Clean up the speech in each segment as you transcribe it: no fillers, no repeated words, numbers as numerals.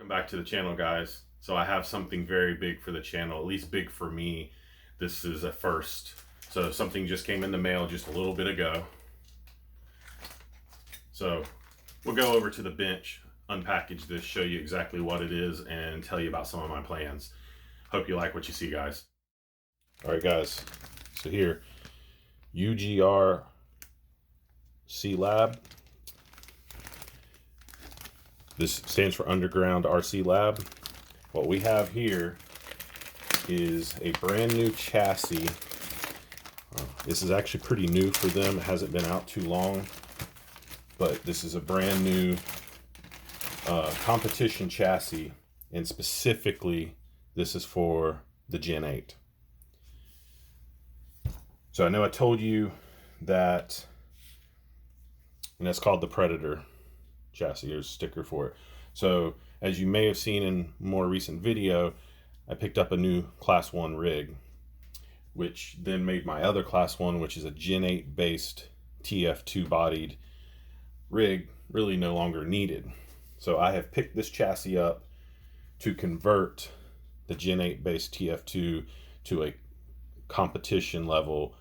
Welcome back to the channel, guys. So I have something very big for the channel, at least big for me. This is a first. So something just came in the mail just a little bit ago. So we'll go over to the bench, unpackage this, show you exactly what it is, and tell you about some of my plans. Hope you like what you see, guys. All right, guys. So here, UGRC Lab. This stands for Underground RC Lab. What we have here is a brand new chassis. This is actually pretty new for them. It hasn't been out too long, but this is a brand new competition chassis, and specifically this is for the Gen 8. So I know I told you that, and that's called the Predator chassis. There's a sticker for it. So as you may have seen in more recent video, I picked up a new class 1 rig, which then made my other class 1, which is a Gen 8 based TF2 bodied rig, really no longer needed. So I have picked this chassis up to convert the Gen 8 based TF2 to a competition level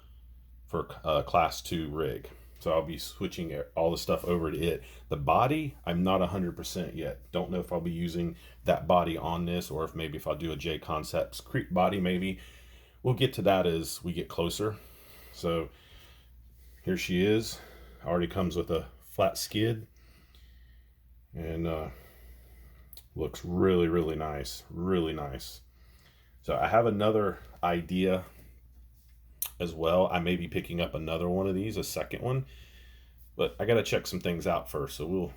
for class 2 rig. So I'll be switching all the stuff over to it. The body, I'm not 100% yet. Don't know if I'll be using that body on this, or if I'll do a J Concepts Creek body maybe. We'll get to that as we get closer. So here she is. Already comes with a flat skid. And looks really, really nice. Really nice. So I have another idea as well. I may be picking up another one of these, a second one, but I got to check some things out first. So we'll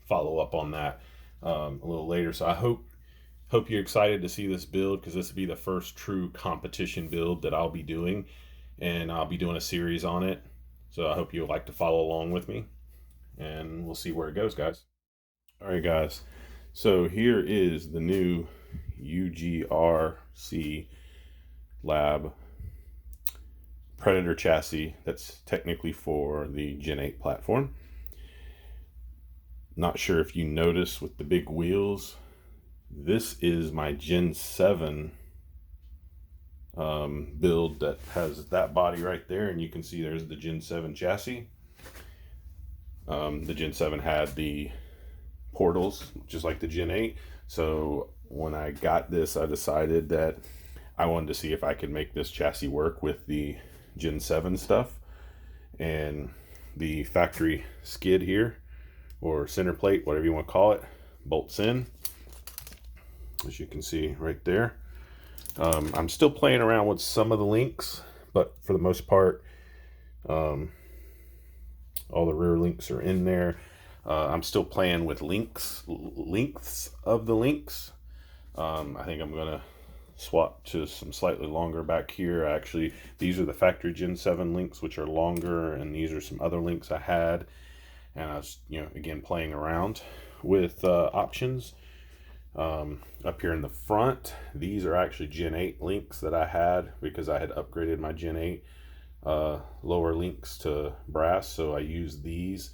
follow up on that a little later. So I hope you're excited to see this build, because this will be the first true competition build that I'll be doing, and I'll be doing a series on it. So I hope you'll like to follow along with me, and we'll see where it goes, guys. All right, guys. So here is the new UGRC Lab Predator chassis that's technically for the Gen 8 platform. Not sure if you notice with the big wheels, this is my Gen 7 build that has that body right there, and you can see there's the Gen 7 chassis. The Gen 7 had the portals just like the Gen 8. So when I got this, I decided that I wanted to see if I could make this chassis work with the Gen 7 stuff. And the factory skid here, or center plate, whatever you want to call it, bolts in, as you can see right there. I'm still playing around with some of the links, but for the most part, all the rear links are in there. I'm still playing with lengths of the links. I think I'm gonna swap to some slightly longer back here. Actually, these are the factory Gen 7 links, which are longer, and these are some other links I had, and I was, again, playing around with options. Up here in the front, these are actually Gen 8 links that I had, because I had upgraded my Gen 8 lower links to brass, so I used these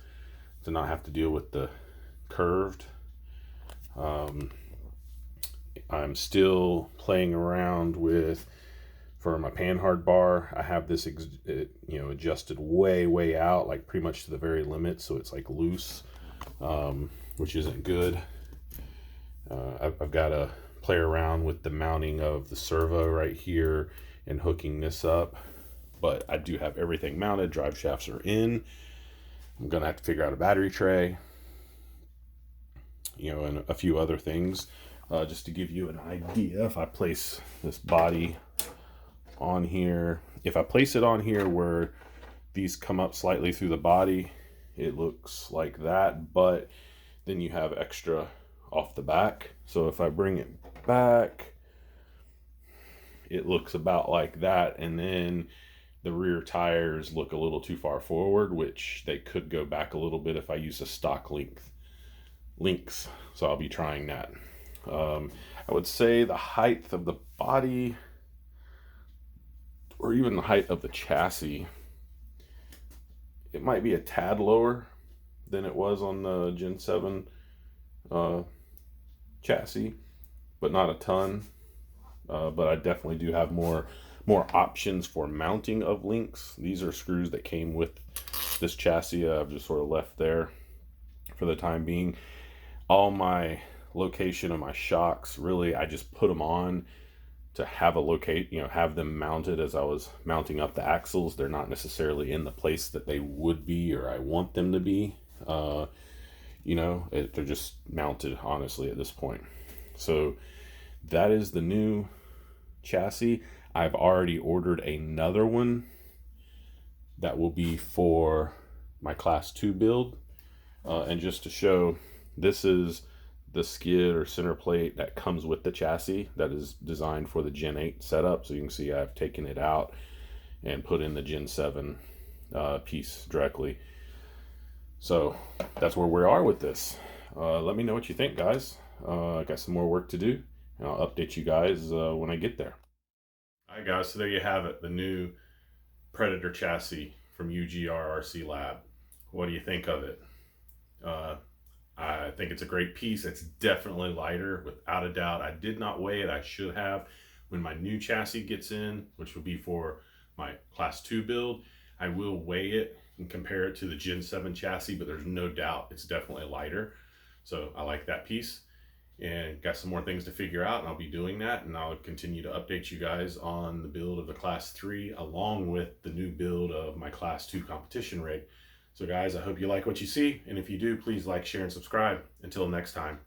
to not have to deal with the curved. I'm still playing around with, for my panhard bar, I have this adjusted way out, like pretty much to the very limit, so it's like loose, which isn't good. I've got to play around with the mounting of the servo right here and hooking this up, but I do have everything mounted. Drive shafts are in. I'm gonna have to figure out a battery tray, and a few other things. Just to give you an idea, if I place this body on here, if I place it on here where these come up slightly through the body, it looks like that, but then you have extra off the back. So if I bring it back, it looks about like that, and then the rear tires look a little too far forward, which they could go back a little bit if I use a stock links. So I'll be trying that. I would say the height of the body, or even the height of the chassis, it might be a tad lower than it was on the Gen 7 chassis, but not a ton. But I definitely do have more options for mounting of links. These are screws that came with this chassis. I've just sort of left there for the time being. All my location of my shocks, really, I just put them on to have a have them mounted as I was mounting up the axles. They're not necessarily in the place that they would be or I want them to be. They're just mounted, honestly, at this point. So that is the new chassis. I've already ordered another one that will be for my class 2 build. And just to show, this is the skid or center plate that comes with the chassis that is designed for the Gen 8 setup. So you can see I've taken it out and put in the Gen 7 piece directly. So that's where we are with this. Let me know what you think, guys. I got some more work to do, and I'll update you guys when I get there. All right, guys, so there you have it, the new Predator chassis from UGRC Lab. What do you think of it? I think it's a great piece. It's definitely lighter, without a doubt. I did not weigh it. I should have. When my new chassis gets in, which will be for my class 2 build, I will weigh it and compare it to the Gen 7 chassis, but there's no doubt it's definitely lighter. So I like that piece, and got some more things to figure out, and I'll be doing that, and I'll continue to update you guys on the build of the class 3 along with the new build of my class 2 competition rig. So guys, I hope you like what you see, and if you do, please like, share, and subscribe. Until next time.